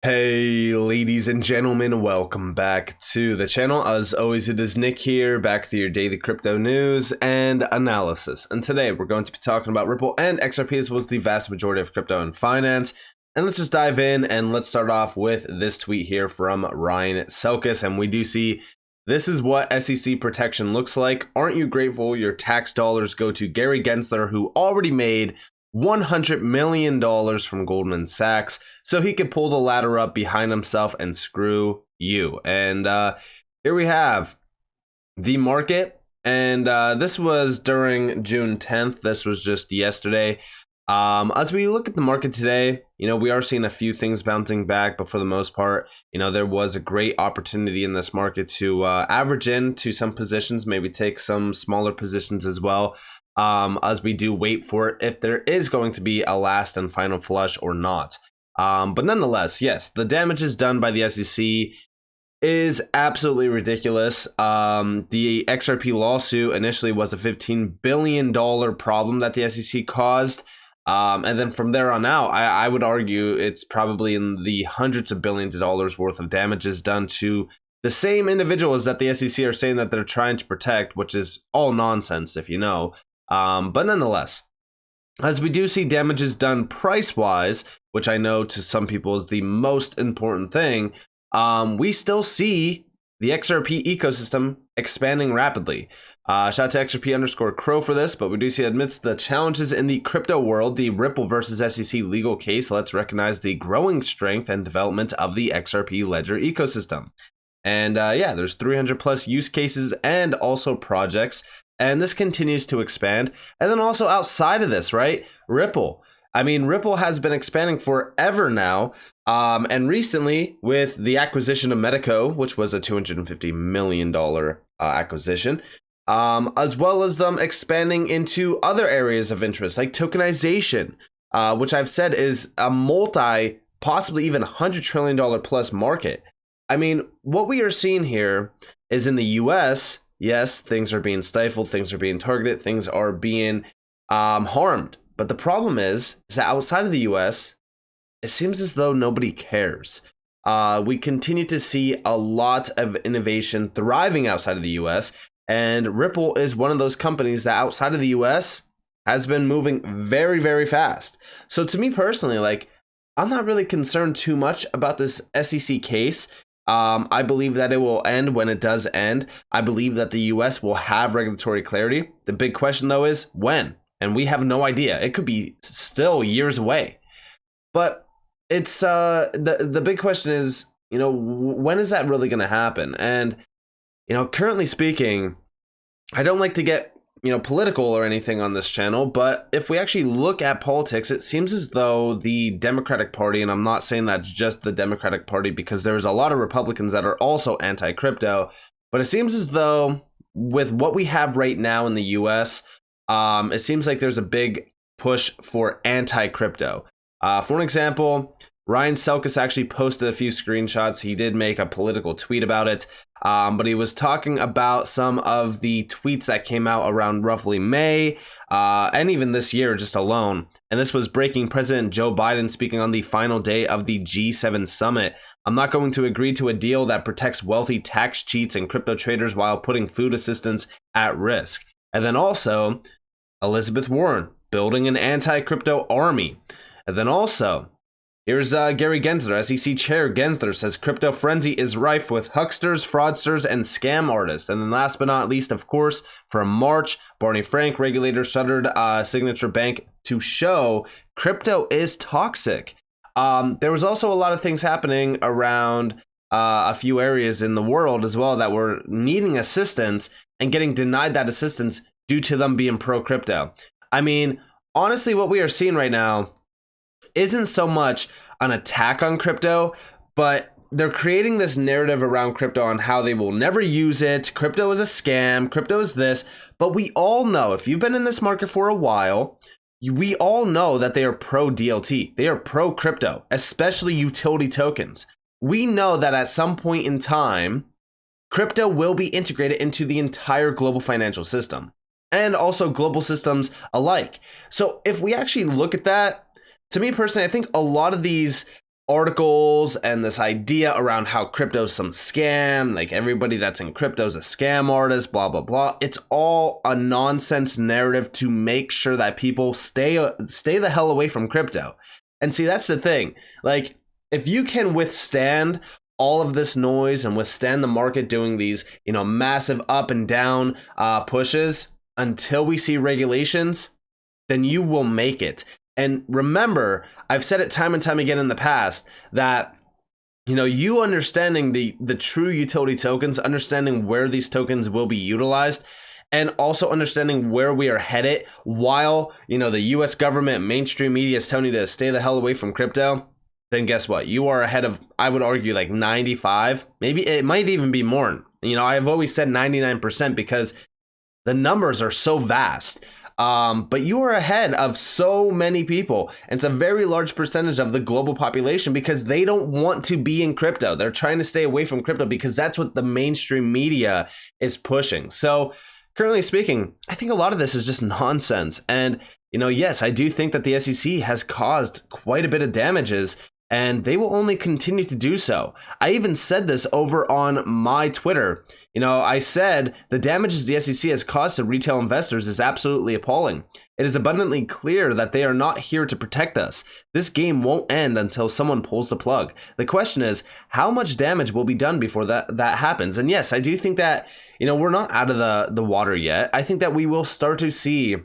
Hey ladies and gentlemen, welcome back to the channel. As always, it is Nick here, back with your daily crypto news and analysis. And today we're going to be talking about Ripple and XRP, as well as the vast majority of crypto and finance. And let's just dive in, and let's start off with this tweet here from Ryan Selkis. And we do see this is what SEC protection looks like. Aren't you grateful your tax dollars go to Gary Gensler, who already made $100 million from Goldman Sachs, so he could pull the ladder up behind himself and screw you. And here we have the market. And this was during June 10th. This was just yesterday. As we look at the market today, we are seeing a few things bouncing back, but for the most part, there was a great opportunity in this market to average into some positions, maybe take some smaller positions as well. As we do wait for it, if there is going to be a last and final flush or not. But nonetheless, yes, the damage is done by the SEC is absolutely ridiculous. The XRP lawsuit initially was a $15 billion problem that the SEC caused. And then from there on out, I would argue it's probably in the hundreds of billions of dollars worth of damages done to the same individuals that the SEC are saying that they're trying to protect, which is all nonsense if you know. But nonetheless, as we do see damages done price-wise, which I know to some people is the most important thing, we still see the XRP ecosystem expanding rapidly. Shout out to XRP_Crow for this, but we do see amidst the challenges in the crypto world, the Ripple versus SEC legal case, let's recognize the growing strength and development of the XRP ledger ecosystem. And yeah, there's 300 plus use cases and also projects. And this continues to expand. And then also outside of this, right? Ripple. I mean, Ripple has been expanding forever now. And recently, with the acquisition of Medico, which was a $250 million acquisition, as well as them expanding into other areas of interest, like tokenization, which I've said is a possibly even $100 trillion plus market. I mean, what we are seeing here is in the US, yes, things are being stifled, things are being targeted, things are being harmed. But the problem is that outside of the US, it seems as though nobody cares. We continue to see a lot of innovation thriving outside of the US, and Ripple is one of those companies that outside of the US has been moving very, very fast. So to me personally, I'm not really concerned too much about this SEC case. I believe that it will end when it does end. I believe that the US will have regulatory clarity. The big question, though, is when? And we have no idea. It could be still years away. But it's the big question is, when is that really going to happen? And, currently speaking, I don't like to get political or anything on this channel, but if we actually look at politics, it seems as though the Democratic Party, and I'm not saying that's just the Democratic Party because there's a lot of Republicans that are also anti-crypto, but it seems as though with what we have right now in the US, it seems like there's a big push for anti-crypto. For an example, Ryan Selkis actually posted a few screenshots. He did make a political tweet about it, but he was talking about some of the tweets that came out around roughly May, and even this year just alone. And this was breaking President Joe Biden speaking on the final day of the G7 summit. I'm not going to agree to a deal that protects wealthy tax cheats and crypto traders while putting food assistance at risk. And then also, Elizabeth Warren building an anti-crypto army. And then also, here's Gary Gensler, SEC Chair Gensler says crypto frenzy is rife with hucksters, fraudsters, and scam artists. And then last but not least, of course, from March, Barney Frank, regulator shuttered Signature Bank to show crypto is toxic. There was also a lot of things happening around a few areas in the world as well that were needing assistance and getting denied that assistance due to them being pro-crypto. I mean, honestly, what we are seeing right now isn't so much an attack on crypto, but they're creating this narrative around crypto on how they will never use it. Crypto is a scam. Crypto is this. But we all know, if you've been in this market for a while, we all know that they are pro DLT. They are pro crypto, especially utility tokens. We know that at some point in time, crypto will be integrated into the entire global financial system and also global systems alike. So if we actually look at that, to me personally, I think a lot of these articles and this idea around how crypto's some scam, like everybody that's in crypto's a scam artist, blah blah blah. It's all a nonsense narrative to make sure that people stay the hell away from crypto. And see, that's the thing. Like, if you can withstand all of this noise and withstand the market doing these, massive up and down pushes until we see regulations, then you will make it. And remember, I've said it time and time again in the past that, you understanding the true utility tokens, understanding where these tokens will be utilized, and also understanding where we are headed while, the US government, mainstream media is telling you to stay the hell away from crypto, then guess what? You are ahead of, I would argue, like 95, maybe it might even be more. I've always said 99% because the numbers are so vast. But you are ahead of so many people. And it's a very large percentage of the global population because they don't want to be in crypto. They're trying to stay away from crypto because that's what the mainstream media is pushing. So currently speaking, I think a lot of this is just nonsense. And, yes, I do think that the SEC has caused quite a bit of damages, and they will only continue to do so. I even said this over on my Twitter. I said the damages the SEC has caused to retail investors is absolutely appalling. It is abundantly clear that they are not here to protect us. This game won't end until someone pulls the plug. The question is, how much damage will be done before that happens? And yes, I do think that, we're not out of the water yet. I think that we will start to see,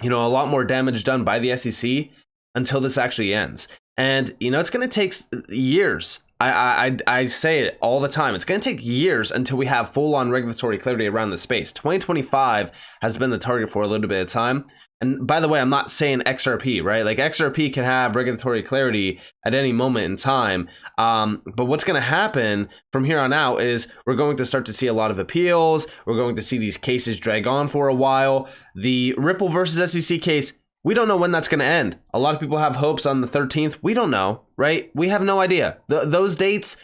a lot more damage done by the SEC until this actually ends. And, it's going to take years. I say it all the time. It's going to take years until we have full-on regulatory clarity around the space. 2025 has been the target for a little bit of time. And by the way, I'm not saying XRP, right? Like XRP can have regulatory clarity at any moment in time. But what's going to happen from here on out is we're going to start to see a lot of appeals. We're going to see these cases drag on for a while. The Ripple versus SEC case, we don't know when that's going to end. A lot of people have hopes on the 13th. We don't know, right? We have no idea. Those dates,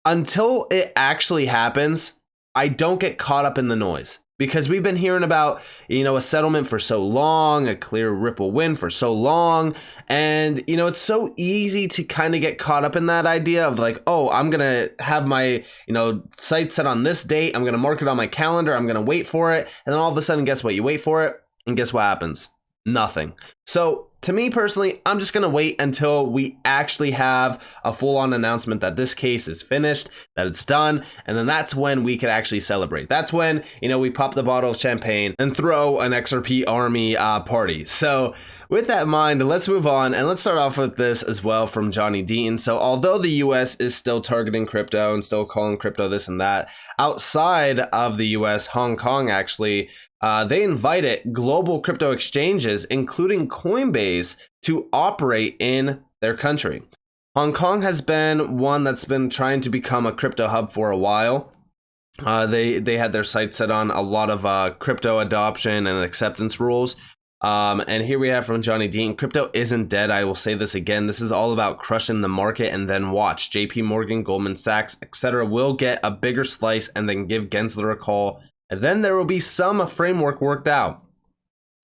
until it actually happens, I don't get caught up in the noise. Because we've been hearing about, a settlement for so long, a clear Ripple win for so long. And, it's so easy to kind of get caught up in that idea of like, oh, I'm going to have my, site set on this date. I'm going to mark it on my calendar. I'm going to wait for it. And then all of a sudden, guess what? You wait for it. And guess what happens? Nothing. So to me personally, I'm just going to wait until we actually have a full-on announcement that this case is finished, that it's done, and then that's when we could actually celebrate. That's when, we pop the bottle of champagne and throw an XRP army party. So with that in mind, let's move on, and let's start off with this as well from Johnny Deaton. So although the US is still targeting crypto and still calling crypto this and that, outside of the US, Hong Kong actually, they invited global crypto exchanges, including Coinbase, to operate in their country. Hong Kong has been one that's been trying to become a crypto hub for a while. They had their site set on a lot of crypto adoption and acceptance rules. And here we have from Johnny Deaton, crypto isn't dead. I will say this again. This is all about crushing the market, and then watch. JP Morgan, Goldman Sachs, etc. will get a bigger slice and then give Gensler a call. And then there will be some framework worked out.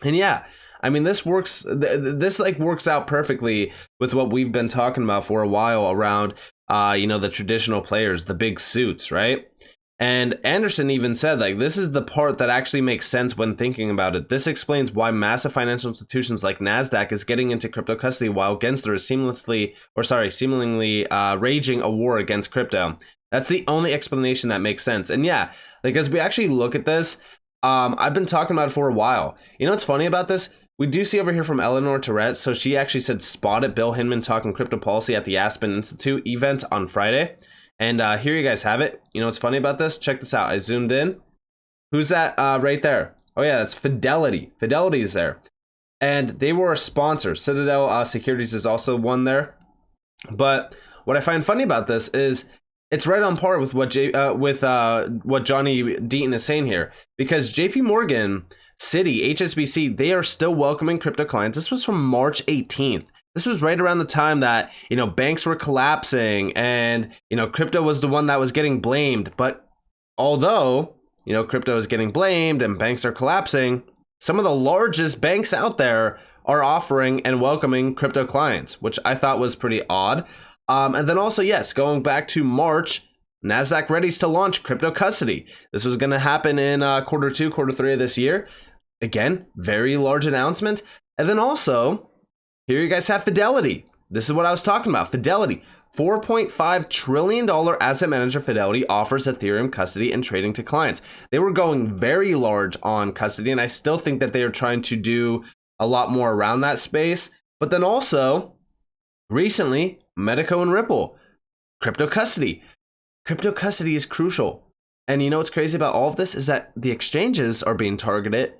And yeah, I mean, this works. This works out perfectly with what we've been talking about for a while around, the traditional players, the big suits, right? And Anderson even said, this is the part that actually makes sense when thinking about it. This explains why massive financial institutions like NASDAQ is getting into crypto custody while Gensler is seemingly raging a war against crypto. That's the only explanation that makes sense. And yeah, as we actually look at this, I've been talking about it for a while. What's funny about this? We do see over here from Eleanor Tourette. So she actually said, spotted Bill Hinman talking crypto policy at the Aspen Institute event on Friday. And here you guys have it. What's funny about this? Check this out. I zoomed in. Who's that right there? Oh yeah, that's Fidelity. Fidelity is there. And they were a sponsor. Citadel Securities is also one there. But what I find funny about this is it's right on par with what Johnny Deaton is saying here. Because JP Morgan, Citi, HSBC, they are still welcoming crypto clients. This was from March 18th. This was right around the time that, banks were collapsing and, crypto was the one that was getting blamed. But although, crypto is getting blamed and banks are collapsing, some of the largest banks out there are offering and welcoming crypto clients, which I thought was pretty odd. And then also, yes, going back to March, NASDAQ readies to launch crypto custody. This was going to happen in quarter 2, quarter 3 of this year. Again, very large announcement. And then also, here you guys have Fidelity. This is what I was talking about. Fidelity, $4.5 trillion asset manager Fidelity offers Ethereum custody and trading to clients. They were going very large on custody, and I still think that they are trying to do a lot more around that space. But then also, recently, Medico and Ripple, crypto custody. Crypto custody is crucial. And you know what's crazy about all of this is that the exchanges are being targeted.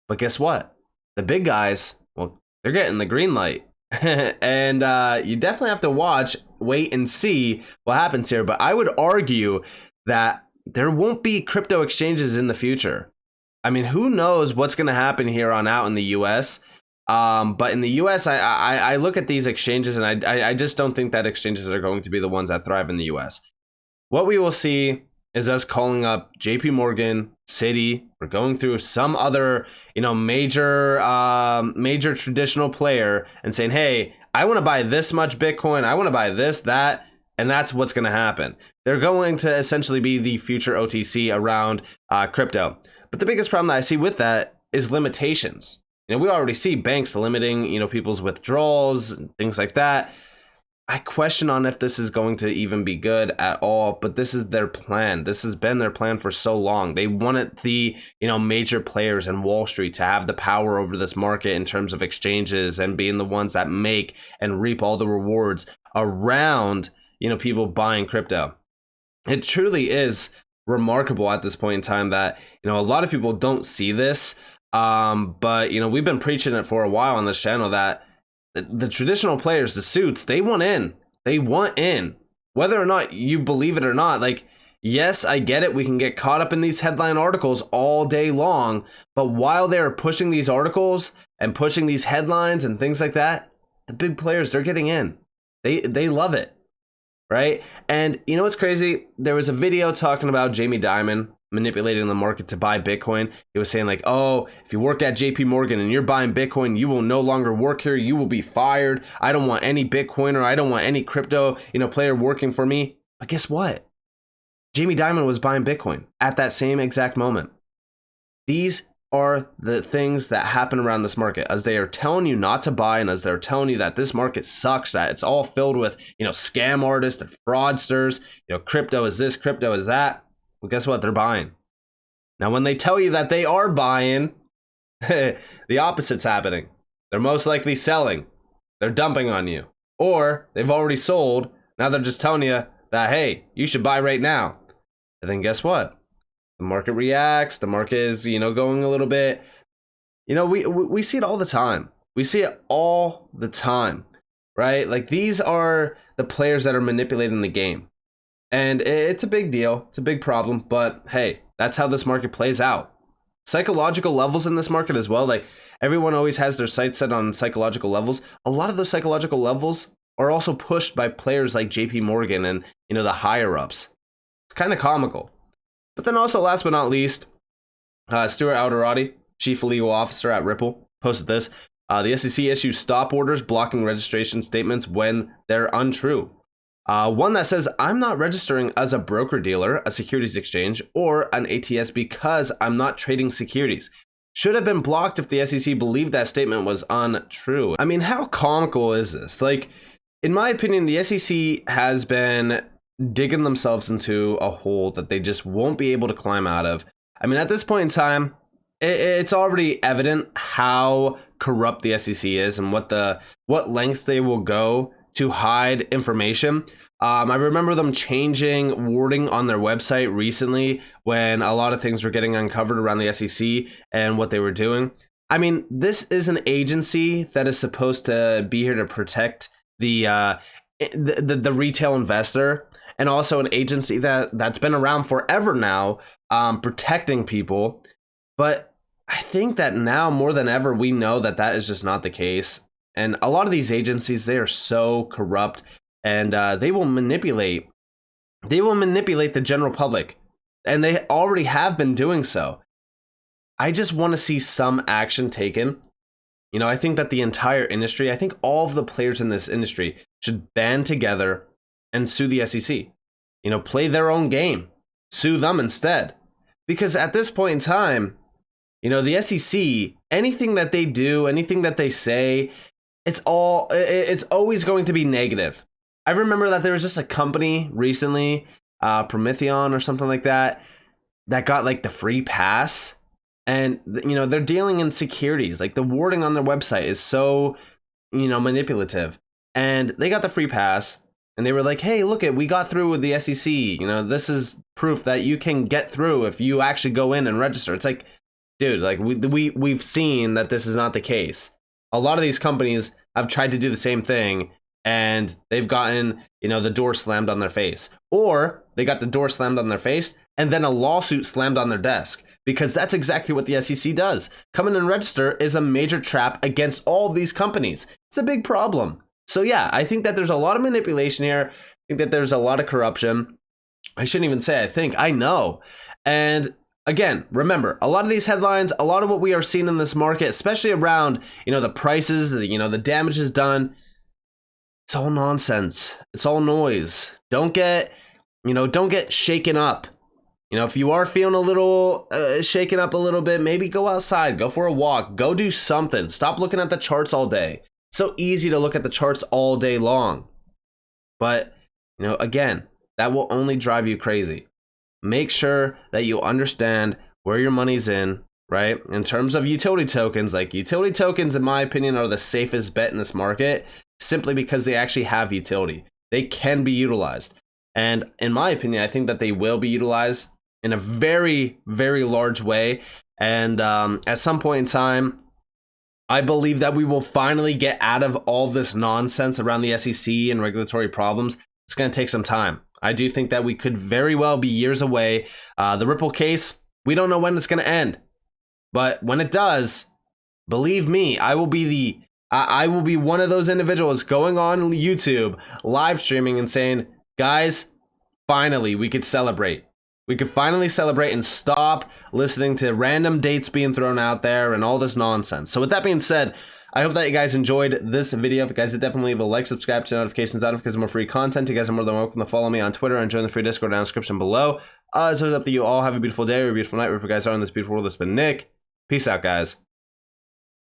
But guess what? The big guys, well, they're getting the green light. And you definitely have to wait and see what happens here. But I would argue that there won't be crypto exchanges in the future. I mean, who knows what's going to happen here on out in the US? But in the US, I look at these exchanges and I just don't think that exchanges are going to be the ones that thrive in the US. What we will see is us calling up JP Morgan, Citi. We're going through some other, major traditional player and saying, hey, I want to buy this much Bitcoin. I want to buy this, that, and that's what's going to happen. They're going to essentially be the future OTC around crypto. But the biggest problem that I see with that is limitations. We already see banks limiting, people's withdrawals and things like that. I question on if this is going to even be good at all, but this is their plan. This has been their plan for so long. They wanted the, major players in Wall Street to have the power over this market in terms of exchanges and being the ones that make and reap all the rewards around, people buying crypto. It truly is remarkable at this point in time that, a lot of people don't see this. But we've been preaching it for a while on this channel that the traditional players, the suits, they want in. They want in. Whether or not you believe it or not, like, yes, I get it. We can get caught up in these headline articles all day long. But while they're pushing these articles and pushing these headlines and things like that, the big players, they're getting in. They love it. Right? And you know what's crazy? There was a video talking about Jamie Dimon manipulating the market to buy Bitcoin. It was saying like, oh, if you work at JP Morgan and you're buying Bitcoin, you will no longer work here. You will be fired. I don't want any Bitcoiner. I don't want any crypto, player working for me. But guess what? Jamie Dimon was buying Bitcoin at that same exact moment. These are the things that happen around this market as they are telling you not to buy and as they're telling you that this market sucks, that it's all filled with, scam artists and fraudsters, crypto is this, crypto is that. Well, guess what? They're buying. Now, when they tell you that they are buying, the opposite's happening. They're most likely selling. They're dumping on you. Or they've already sold. Now they're just telling you that, hey, you should buy right now. And then guess what? The market reacts. The market is, going a little bit. We see it all the time. We see it all the time, right? Like, these are the players that are manipulating the game. And it's a big deal. It's a big problem. But hey, that's how this market plays out. Psychological levels in this market as well. Like, everyone always has their sights set on psychological levels. A lot of those psychological levels are also pushed by players like JP Morgan and, the higher ups. It's kind of comical. But then also, last but not least, Stuart Alderati, Chief Legal Officer at Ripple, posted this. The SEC issues stop orders blocking registration statements when they're untrue. One that says, I'm not registering as a broker-dealer, a securities exchange, or an ATS because I'm not trading securities. Should have been blocked if the SEC believed that statement was untrue. I mean, how comical is this? Like, in my opinion, the SEC has been digging themselves into a hole that they just won't be able to climb out of. I mean, at this point in time, it's already evident how corrupt the SEC is and what lengths they will go to hide information. I remember them changing wording on their website recently when a lot of things were getting uncovered around the SEC and what they were doing. I mean, this is an agency that is supposed to be here to protect the retail investor, and also an agency that's been around forever now, protecting people. But I think that now more than ever, we know that is just not the case. And a lot of these agencies, they are so corrupt, and they will manipulate the general public, and they already have been doing so. I just want to see some action taken. I think that the entire industry, I think all of the players in this industry should band together and sue the SEC. You know, play their own game, sue them instead. Because at this point in time, you know, the SEC, anything that they do, anything that they say, it's always going to be negative. I remember that there was just a company recently, Prometheon or something like that, that got like the free pass. And, you know, they're dealing in securities. Like the wording on their website is so, you know, manipulative. And they got the free pass and they were like, hey, look we got through with the SEC. You know, this is proof that you can get through if you actually go in and register. It's like, dude, like we've seen that this is not the case. A lot of these companies have tried to do the same thing and they've gotten, you know, the door slammed on their face, or they got the door slammed on their face and then a lawsuit slammed on their desk, because that's exactly what the SEC does. Come in and register is a major trap against all of these companies. It's a big problem. So yeah, I think that there's a lot of manipulation here. I think that there's a lot of corruption. I shouldn't even say I think, I know. And again, remember, a lot of these headlines, a lot of what we are seeing in this market, especially around, you know, the prices, you know, the damage is done. It's all nonsense. It's all noise. Don't get shaken up. You know, if you are feeling a little shaken up a little bit, maybe go outside, go for a walk, go do something. Stop looking at the charts all day. It's so easy to look at the charts all day long. But, you know, again, that will only drive you crazy. Make sure that you understand where your money's in, right? In terms of utility tokens, like utility tokens, in my opinion, are the safest bet in this market, simply because they actually have utility. They can be utilized. And in my opinion, I think that they will be utilized in a very, very large way. And at some point in time, I believe that we will finally get out of all this nonsense around the SEC and regulatory problems. It's going to take some time. I do think that we could very well be years away. The Ripple case, we don't know when it's going to end. But when it does, believe me, I will be one of those individuals going on YouTube, live streaming and saying, guys, finally, we could celebrate. We could finally celebrate and stop listening to random dates being thrown out there and all this nonsense. So with that being said, I hope that you guys enjoyed this video. If you guys did, definitely leave a like, subscribe to notifications on because of more free content. You guys are more than welcome to follow me on Twitter and join the free Discord down in the description below. It's up to you all. Have a beautiful day or a beautiful night wherever you guys are in this beautiful world. It's been Nick. Peace out, guys.